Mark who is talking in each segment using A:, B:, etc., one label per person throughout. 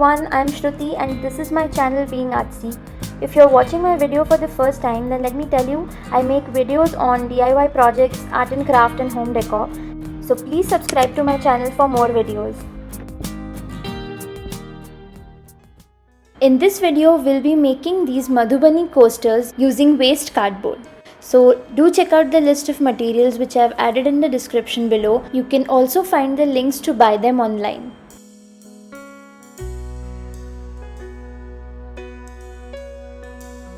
A: everyone, I'm Shruti and this is my channel being Itsy. If you're watching my video for the first time, then let me tell you, I make videos on DIY projects, art and craft and home decor. So please subscribe to my channel for more videos. In this video, we'll be making these Madhubani coasters using waste cardboard. So do check out the list of materials which I have added in the description below. You can also find the links to buy them online.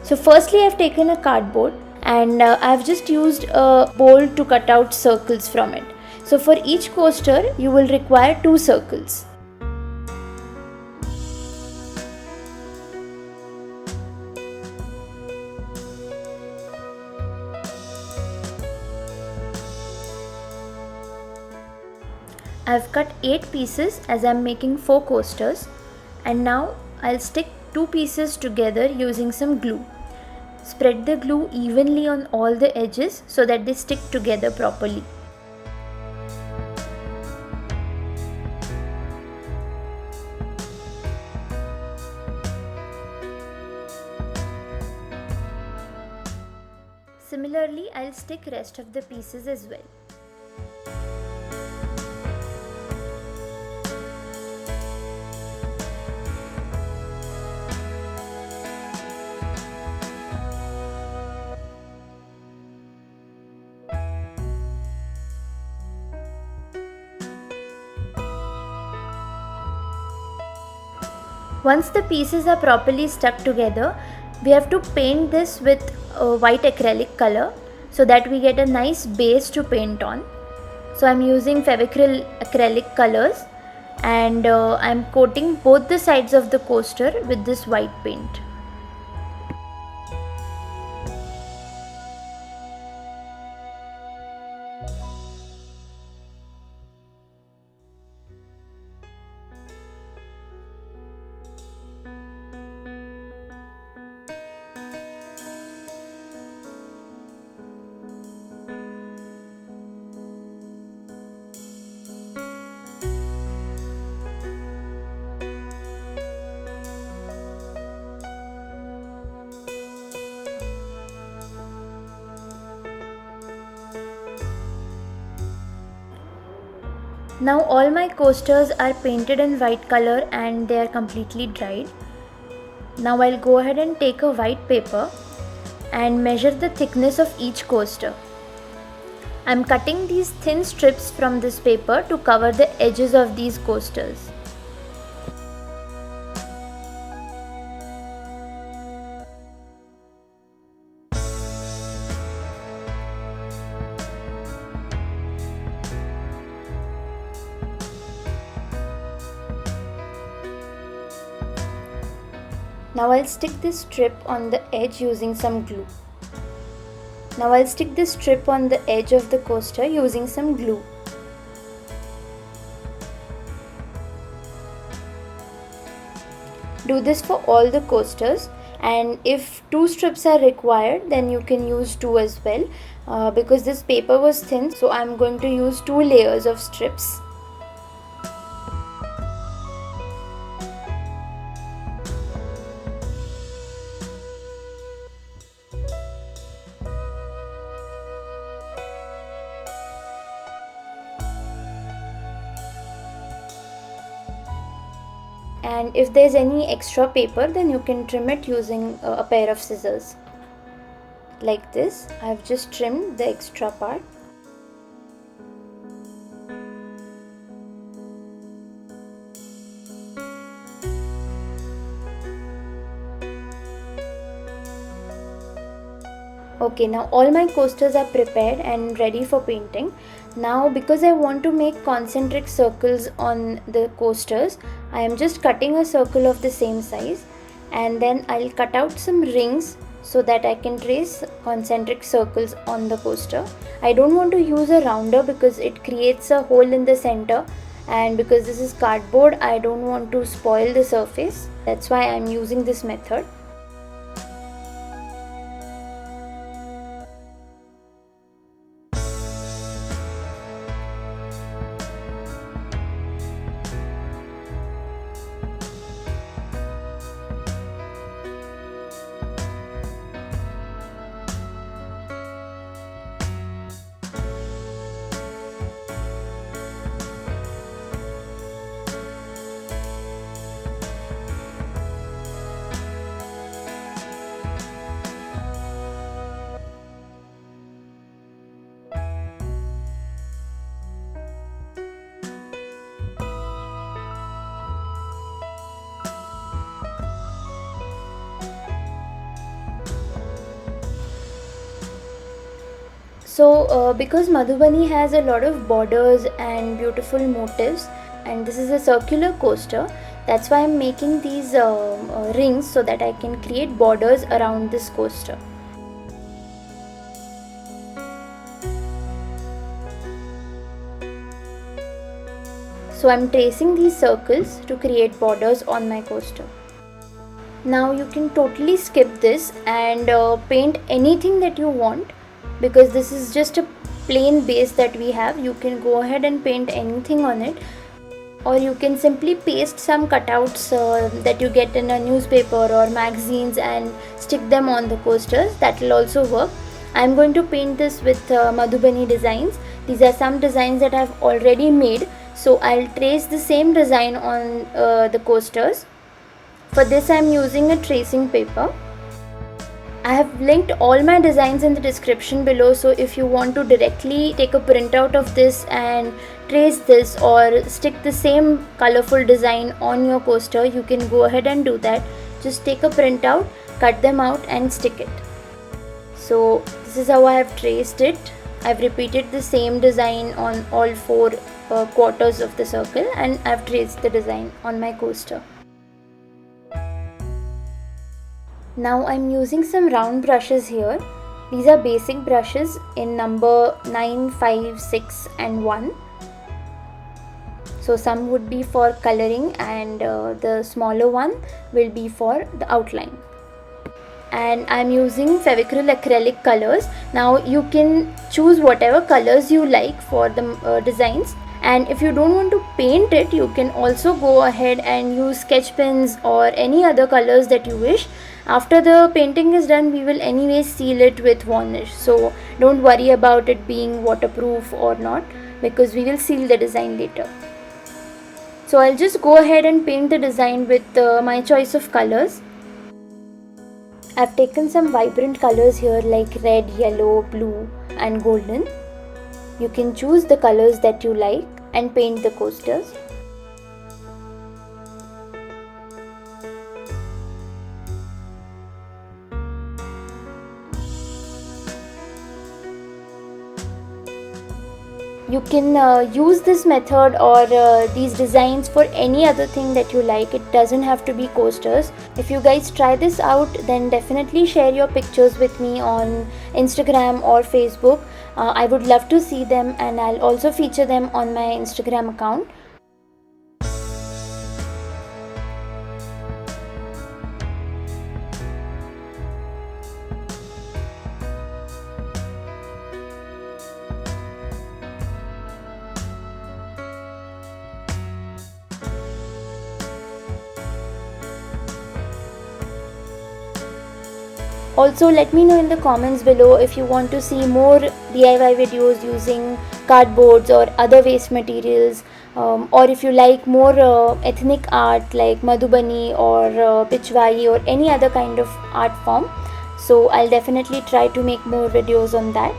A: So firstly, I've taken a cardboard and I've just used a bowl to cut out circles from it. So for each coaster, you will require 2 circles. I've cut 8 pieces as I'm making 4 coasters, and now I'll stick 2 pieces together using some glue. Spread the glue evenly on all the edges so that they stick together properly. Similarly, I'll stick rest of the pieces as well. Once the pieces are properly stuck together, we have to paint this with a white acrylic color so that we get a nice base to paint on. So I'm using Fevicryl acrylic colors and I'm coating both the sides of the coaster with this white paint. Now all my coasters are painted in white color and they are completely dried. Now I'll go ahead and take a white paper and measure the thickness of each coaster. I'm cutting these thin strips from this paper to cover the edges of these coasters. Now I'll stick this strip on the edge using some glue. Now I'll stick this strip on the edge of the coaster using some glue. Do this for all the coasters, and if 2 strips are required then you can use 2 as well. Because this paper was thin, so I'm going to use 2 layers of strips. And if there's any extra paper, then you can trim it using a pair of scissors. Like this, I've just trimmed the extra part. Okay, now all my coasters are prepared and ready for painting. Now because I want to make concentric circles on the coasters, I am just cutting a circle of the same size and then I'll cut out some rings so that I can trace concentric circles on the coaster. I don't want to use a rounder because it creates a hole in the center, and because this is cardboard, I don't want to spoil the surface. That's why I'm using this method. So because Madhubani has a lot of borders and beautiful motifs, and this is a circular coaster, that's why I'm making these rings so that I can create borders around this coaster. So I'm tracing these circles to create borders on my coaster. Now you can totally skip this and paint anything that you want, because this is just a plain base that we have. You can go ahead and paint anything on it, or you can simply paste some cutouts that you get in a newspaper or magazines and stick them on the coasters. That will also work. I'm going to paint this with Madhubani designs. These are some designs that I've already made, so I'll trace the same design on the coasters. For this I'm using a tracing paper. I have linked all my designs in the description below, so if you want to directly take a printout of this and trace this or stick the same colorful design on your coaster, you can go ahead and do that. Just take a printout, cut them out and stick it. So this is how I have traced it. I've repeated the same design on all four quarters of the circle, and I've traced the design on my coaster. Now I'm using some round brushes here. These are basic brushes in number 9, 5, 6 and 1. So some would be for coloring, and the smaller one will be for the outline. And I'm using Fevicryl acrylic colors. Now you can choose whatever colors you like for the designs, and if you don't want to paint it, you can also go ahead and use sketch pens or any other colors that you wish. After the painting is done, we will anyways seal it with varnish, so don't worry about it being waterproof or not, because we will seal the design later. So I'll just go ahead and paint the design with my choice of colors. I've taken some vibrant colors here like red, yellow, blue and golden. You can choose the colors that you like and paint the coasters. You can use this method or these designs for any other thing that you like. It doesn't have to be coasters. If you guys try this out, then definitely share your pictures with me on Instagram or Facebook. I would love to see them, and I'll also feature them on my Instagram account. Also, let me know in the comments below if you want to see more DIY videos using cardboards or other waste materials, or if you like more ethnic art like Madhubani or Pichwai or any other kind of art form. So I'll definitely try to make more videos on that.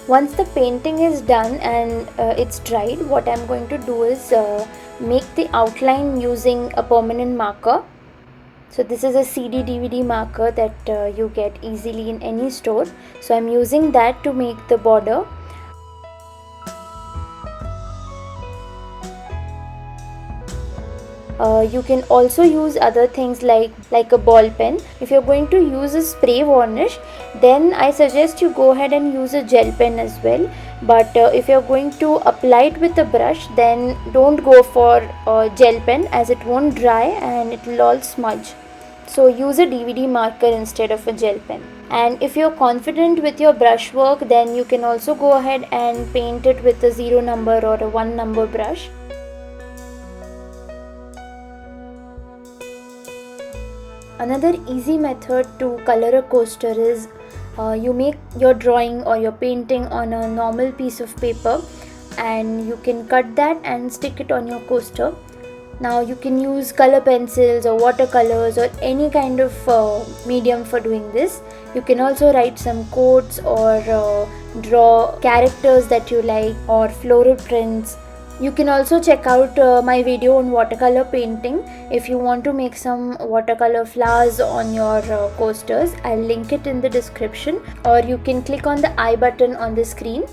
A: Once the painting is done and it's dried, what I'm going to do is make the outline using a permanent marker. So this is a CD DVD marker that you get easily in any store. So I'm using that to make the border. You can also use other things like a ball pen. If you're going to use a spray varnish, then I suggest you go ahead and use a gel pen as well. But if you're going to apply it with a brush, then don't go for a gel pen, as it won't dry and it will all smudge. So use a DVD marker instead of a gel pen. And if you're confident with your brush work, then you can also go ahead and paint it with a 0 number or a 1 number brush. Another easy method to color a coaster is you make your drawing or your painting on a normal piece of paper, and you can cut that and stick it on your coaster. Now you can use color pencils or watercolors or any kind of medium for doing this. You can also write some quotes or draw characters that you like or floral prints. You can also check out my video on watercolor painting if you want to make some watercolor flowers on your coasters. I'll link it in the description, or you can click on the I button on the screen.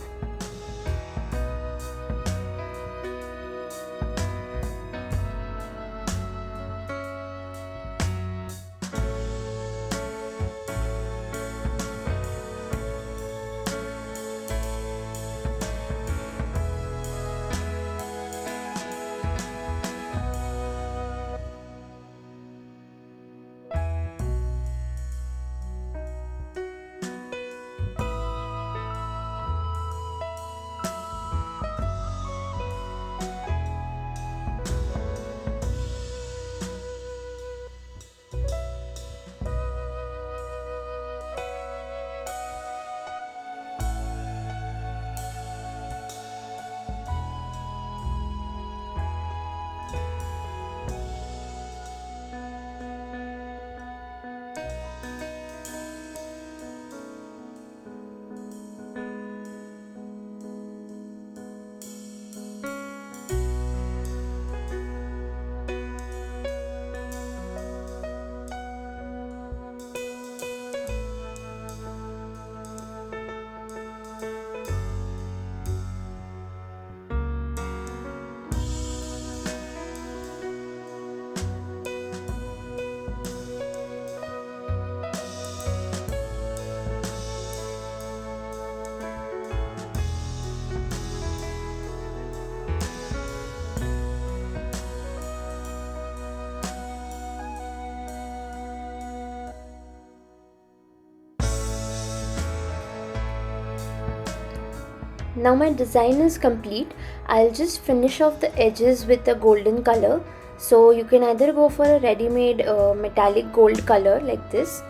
A: Now my design is complete. I'll just finish off the edges with a golden color. So you can either go for a ready-made metallic gold color like this,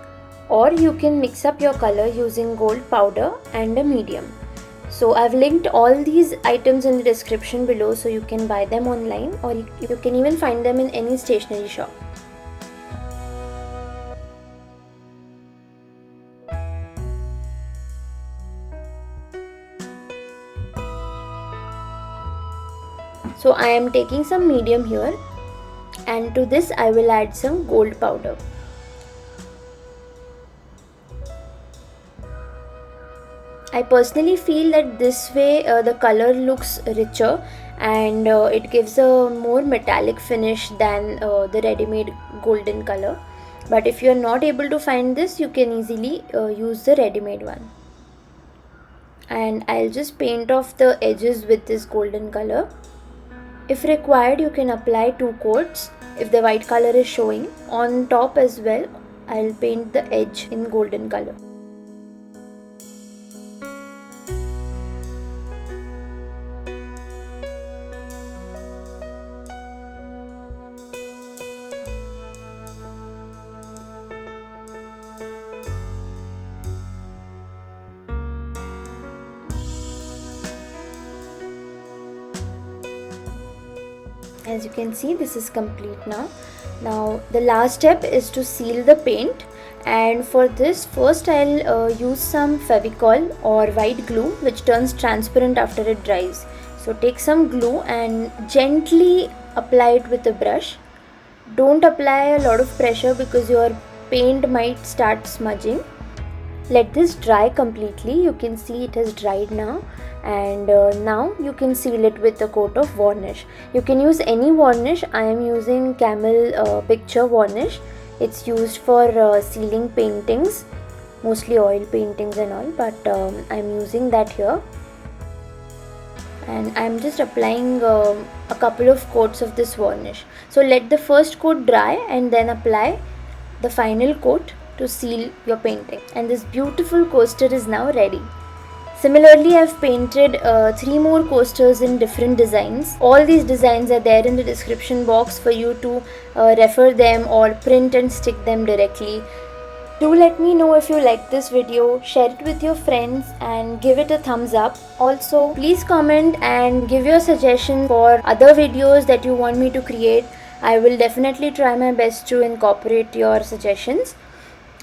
A: or you can mix up your color using gold powder and a medium. So I've linked all these items in the description below, so you can buy them online, or you can even find them in any stationery shop. So I am taking some medium here, and to this I will add some gold powder. I personally feel that this way the color looks richer, and it gives a more metallic finish than the ready-made golden color. But if you are not able to find this, you can easily use the ready-made one. And I'll just paint off the edges with this golden color. If required, you can apply 2 coats if the white color is showing. On top as well, I'll paint the edge in golden color. As you can see, this is complete now. Now the last step is to seal the paint, And for this, first I'll use some Fevicol or white glue, which turns transparent after it dries. So take some glue and gently apply it with a brush. Don't apply a lot of pressure because your paint might start smudging. Let this dry completely. You can see it has dried now, and now you can seal it with a coat of varnish. You can use any varnish. I am using Camel picture varnish. It's used for sealing paintings, mostly oil paintings and all, but I'm using that here. And I'm just applying a couple of coats of this varnish. So let the first coat dry and then apply the final coat to seal your painting. And this beautiful coaster is now ready. Similarly, I've painted 3 more coasters in different designs. All these designs are there in the description box for you to refer them or print and stick them directly. Do let me know if you like this video, share it with your friends and give it a thumbs up. Also, please comment and give your suggestions for other videos that you want me to create. I will definitely try my best to incorporate your suggestions.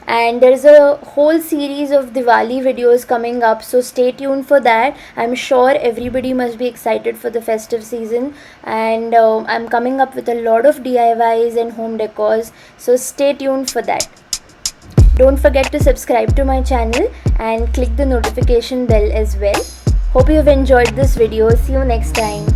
A: And there is a whole series of Diwali videos coming up, so stay tuned for that. I'm sure everybody must be excited for the festive season, and I'm coming up with a lot of DIYs and home decors, so stay tuned for that. Don't forget to subscribe to my channel and click the notification bell as well. Hope you've enjoyed this video. See you next time.